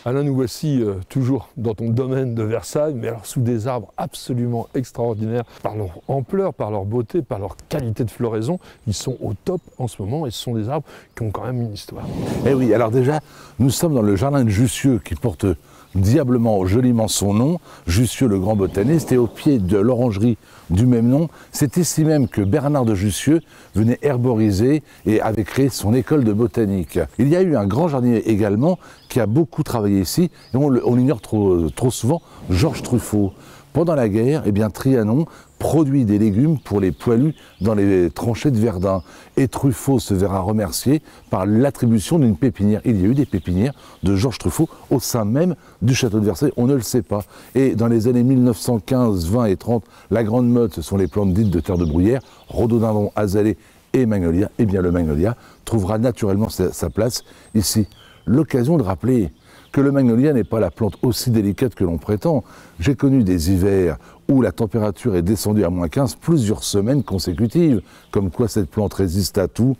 Alain, nous voici toujours dans ton domaine de Versailles, mais alors sous des arbres absolument extraordinaires, par leur ampleur, par leur beauté, par leur qualité de floraison. Ils sont au top en ce moment et ce sont des arbres qui ont quand même une histoire. Eh oui, alors déjà, nous sommes dans le jardin de Jussieu qui porte diablement, joliment son nom, Jussieu le grand botaniste, et au pied de l'orangerie du même nom, c'est ici même que Bernard de Jussieu venait herboriser et avait créé son école de botanique. Il y a eu un grand jardinier également qui a beaucoup travaillé ici, et on l'ignore trop souvent, Georges Truffaut. Pendant la guerre, eh bien, Trianon produit des légumes pour les poilus dans les tranchées de Verdun. Et Truffaut se verra remercié par l'attribution d'une pépinière. Il y a eu des pépinières de Georges Truffaut au sein même du château de Versailles, on ne le sait pas. Et dans les années 1915, 20 et 30, la grande mode, ce sont les plantes dites de terre de bruyère, rhododendron, azalée et magnolia. Eh bien, le magnolia trouvera naturellement sa place ici. L'occasion de rappeler que le magnolia n'est pas la plante aussi délicate que l'on prétend. J'ai connu des hivers où la température est descendue à -15 plusieurs semaines consécutives, comme quoi cette plante résiste à tout,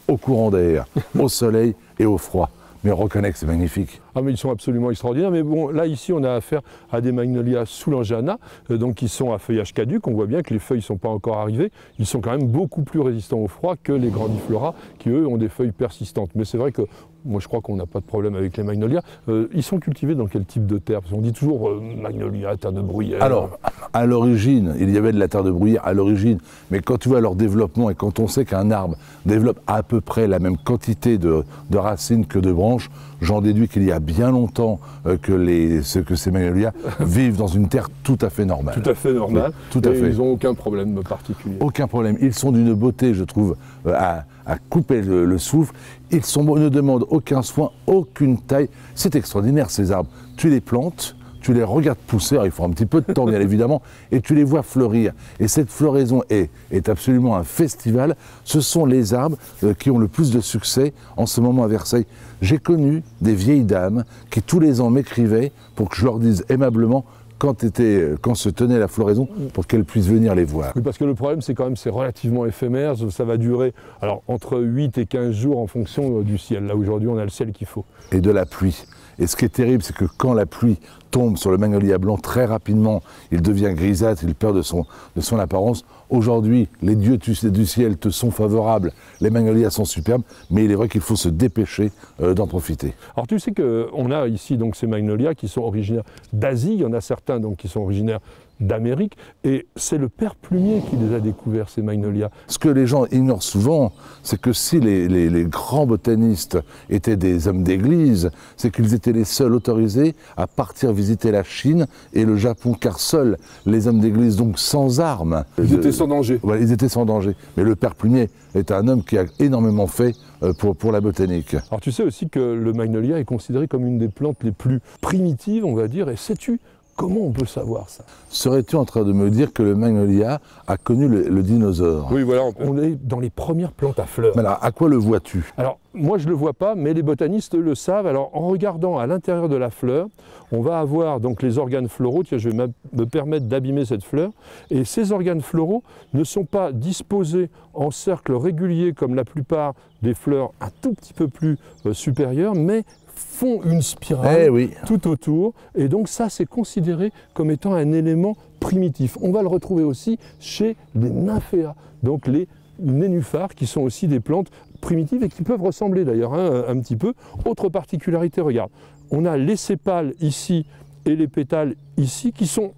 au courant d'air, au soleil et au froid. Mais on reconnaît que c'est magnifique. Ah mais ils sont absolument extraordinaires, mais bon, là ici on a affaire à des magnolias soulangana, donc qui sont à feuillage caduc, on voit bien que les feuilles ne sont pas encore arrivées, ils sont quand même beaucoup plus résistants au froid que les grandiflora, qui eux ont des feuilles persistantes. Mais c'est vrai que, moi je crois qu'on n'a pas de problème avec les magnolias. Ils sont cultivés dans quel type de terre? Parce qu'on dit toujours magnolia, terre de bruyère. Alors, à l'origine, il y avait de la terre de bruyère à l'origine, mais quand tu vois leur développement et quand on sait qu'un arbre développe à peu près la même quantité de racines que de branches, j'en déduis qu'il y a bien longtemps que ces magnolias vivent dans une terre tout à fait normale. Tout à fait normale. Tout à fait. Ils n'ont aucun problème particulier. Aucun problème. Ils sont d'une beauté, je trouve, à couper le souffle. Ils ne demandent aucun soin, aucune taille. C'est extraordinaire ces arbres. Tu les plantes, tu les regardes pousser, alors il faut un petit peu de temps bien évidemment, et tu les vois fleurir. Et cette floraison est absolument un festival. Ce sont les arbres qui ont le plus de succès en ce moment à Versailles. J'ai connu des vieilles dames qui tous les ans m'écrivaient pour que je leur dise aimablement quand se tenait la floraison pour qu'elles puissent venir les voir. Oui, parce que le problème, c'est quand même c'est relativement éphémère, ça va durer alors, entre 8 et 15 jours en fonction du ciel. Là, aujourd'hui, on a le ciel qu'il faut. Et de la pluie. Et ce qui est terrible, c'est que quand la pluie tombe sur le magnolia blanc, très rapidement, il devient grisâtre, il perd de son apparence. Aujourd'hui, les dieux du ciel te sont favorables, les magnolias sont superbes, mais il est vrai qu'il faut se dépêcher d'en profiter. Alors tu sais qu'on a ici donc ces magnolias qui sont originaires d'Asie, il y en a certains donc qui sont originaires d'Amérique, et c'est le père plumier qui les a découverts, ces magnolias. Ce que les gens ignorent souvent, c'est que si les grands botanistes étaient des hommes d'église, c'est qu'ils étaient les seuls autorisés à partir visiter la Chine et le Japon, car seuls les hommes d'église, donc sans armes... Ils étaient sans danger. Voilà, ils étaient sans danger. Mais le père plumier est un homme qui a énormément fait pour la botanique. Alors tu sais aussi que le magnolia est considéré comme une des plantes les plus primitives, on va dire, et sais-tu comment on peut savoir ça? Serais-tu en train de me dire que le magnolia a connu le dinosaure? Oui, voilà, on est dans les premières plantes à fleurs. Mais alors, à quoi le vois-tu? Alors, moi je ne le vois pas, mais les botanistes le savent. Alors, en regardant à l'intérieur de la fleur, on va avoir donc les organes floraux. Tiens, je vais me permettre d'abîmer cette fleur. Et ces organes floraux ne sont pas disposés en cercle régulier comme la plupart des fleurs un tout petit peu plus supérieures, mais font une spirale tout autour, et donc ça c'est considéré comme étant un élément primitif. On va le retrouver aussi chez les nymphéas, donc les nénuphars qui sont aussi des plantes primitives et qui peuvent ressembler d'ailleurs un petit peu. Autre particularité, regarde, on a les sépales ici et les pétales ici qui sont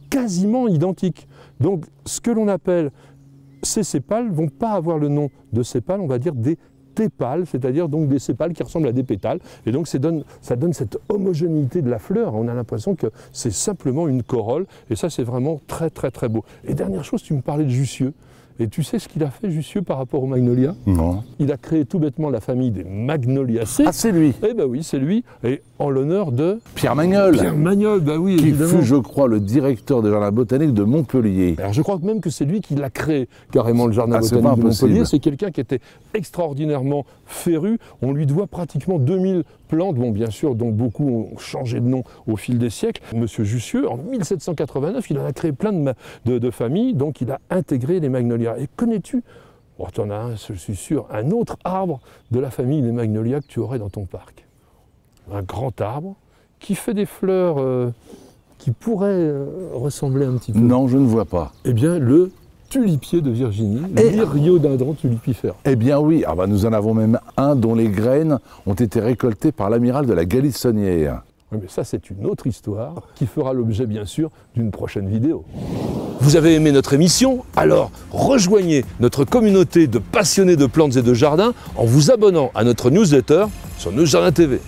quasiment identiques. Donc ce que l'on appelle ces sépales ne vont pas avoir le nom de sépales, on va dire des tépales, c'est-à-dire donc des sépales qui ressemblent à des pétales, et donc ça donne cette homogénéité de la fleur. On a l'impression que c'est simplement une corolle, et ça c'est vraiment très très très beau. Et dernière chose, tu me parlais de Jussieu, et tu sais ce qu'il a fait Jussieu par rapport aux magnolias? Non. Il a créé tout bêtement la famille des Magnoliacées. Ah, c'est lui? Eh ben oui, c'est lui, et en l'honneur de... Pierre Magnol. Pierre Magnol, bah oui, qui évidemment. fut, je crois, le directeur des jardins botaniques de Montpellier. Alors je crois même que c'est lui qui l'a créé, carrément, le jardin c'est botanique pas de Montpellier. impossible. C'est quelqu'un qui était extraordinairement féru. On lui doit pratiquement 2000 plantes, bon bien sûr, dont beaucoup ont changé de nom au fil des siècles. Monsieur Jussieu, en 1789, il en a créé plein de familles, donc il a intégré les magnolias. Et connais-tu, oh, tu en as un, je suis sûr, un autre arbre de la famille des magnolias que tu aurais dans ton parc? Un grand arbre qui fait des fleurs qui pourraient ressembler un petit peu. Non, je ne vois pas. Eh bien, le tulipier de Virginie, le Myriodendron tulipifère. Eh bien oui, ah bah nous en avons même un dont les graines ont été récoltées par l'amiral de la Galissonnière. Oui, mais ça, c'est une autre histoire qui fera l'objet, bien sûr, d'une prochaine vidéo. Vous avez aimé notre émission? Alors rejoignez notre communauté de passionnés de plantes et de jardins en vous abonnant à notre newsletter sur Nos Jardins TV.